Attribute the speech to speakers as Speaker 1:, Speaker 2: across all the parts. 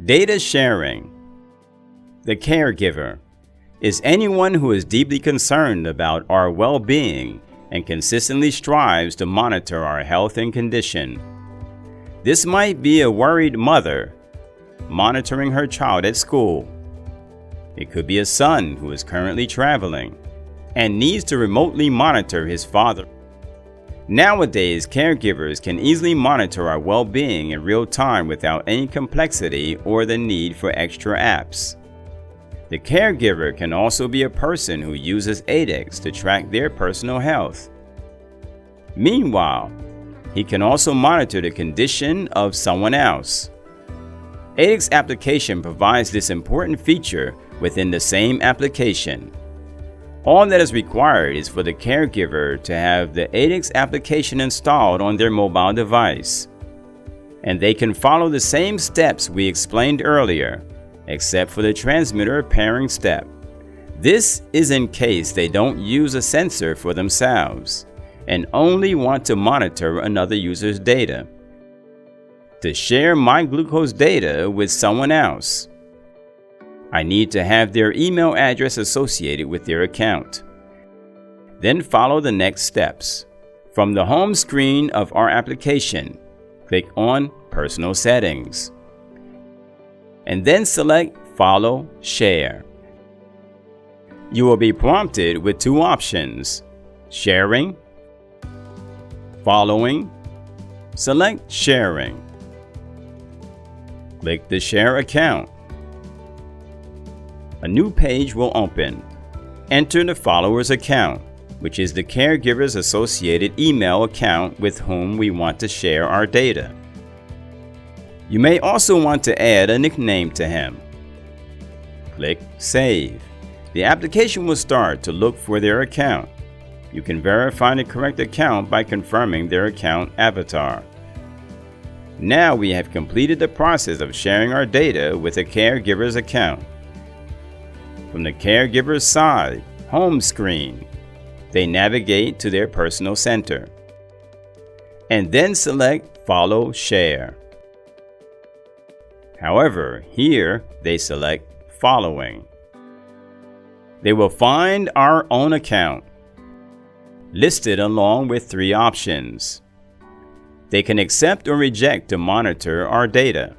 Speaker 1: Data sharing. The caregiver is anyone who is deeply concerned about our well-being and consistently strives to monitor our health and condition. This might be a worried mother monitoring her child at school. It could be a son who is currently traveling and needs to remotely monitor his father. Nowadays, caregivers can easily monitor our well-being in real time without any complexity or the need for extra apps. The caregiver can also be a person who uses AiDEX to track their personal health. Meanwhile, he can also monitor the condition of someone else. AiDEX application provides this important feature within the same application. All that is required is for the caregiver to have the AiDEX application installed on their mobile device. And they can follow the same steps we explained earlier, except for the transmitter pairing step. This is in case they don't use a sensor for themselves and only want to monitor another user's data. To share my glucose data with someone else, I need to have their email address associated with their account. Then follow the next steps. From the home screen of our application, click on Personal Settings, and then select Follow Share. You will be prompted with two options: Sharing, Following. Select Sharing. Click the Share account. A new page will open. Enter the follower's account, which is the caregiver's associated email account with whom we want to share our data. You may also want to add a nickname to him. Click Save. The application will start to look for their account. You can verify the correct account by confirming their account avatar. Now we have completed the process of sharing our data with a caregiver's account. From the caregiver's side, home screen, they navigate to their personal center and then select Follow Share. However, here they select Following. They will find our own account, listed along with three options. They can accept or reject to monitor our data.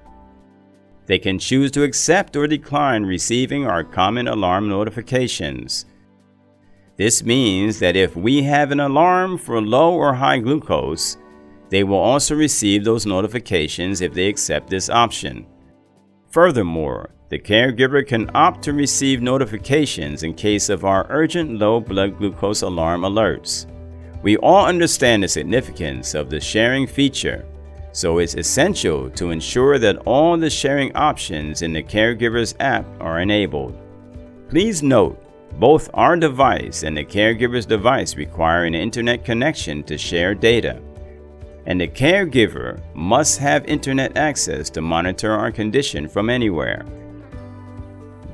Speaker 1: They can choose to accept or decline receiving our common alarm notifications. This means that if we have an alarm for low or high glucose, they will also receive those notifications if they accept this option. Furthermore, the caregiver can opt to receive notifications in case of our urgent low blood glucose alarm alerts. We all understand the significance of the sharing feature, so it's essential to ensure that all the sharing options in the caregiver's app are enabled. Please note, both our device and the caregiver's device require an internet connection to share data, and the caregiver must have internet access to monitor our condition from anywhere.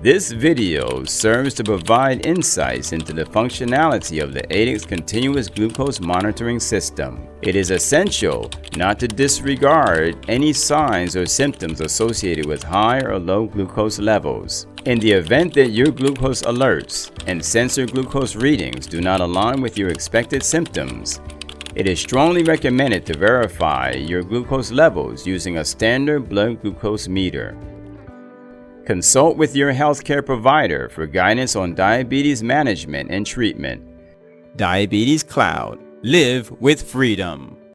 Speaker 1: This video serves to provide insights into the functionality of the AiDEX continuous glucose monitoring system. It is essential not to disregard any signs or symptoms associated with high or low glucose levels. In the event that your glucose alerts and sensor glucose readings do not align with your expected symptoms, it is strongly recommended to verify your glucose levels using a standard blood glucose meter. Consult with your healthcare provider for guidance on diabetes management and treatment. Diabetes Cloud. Live with freedom.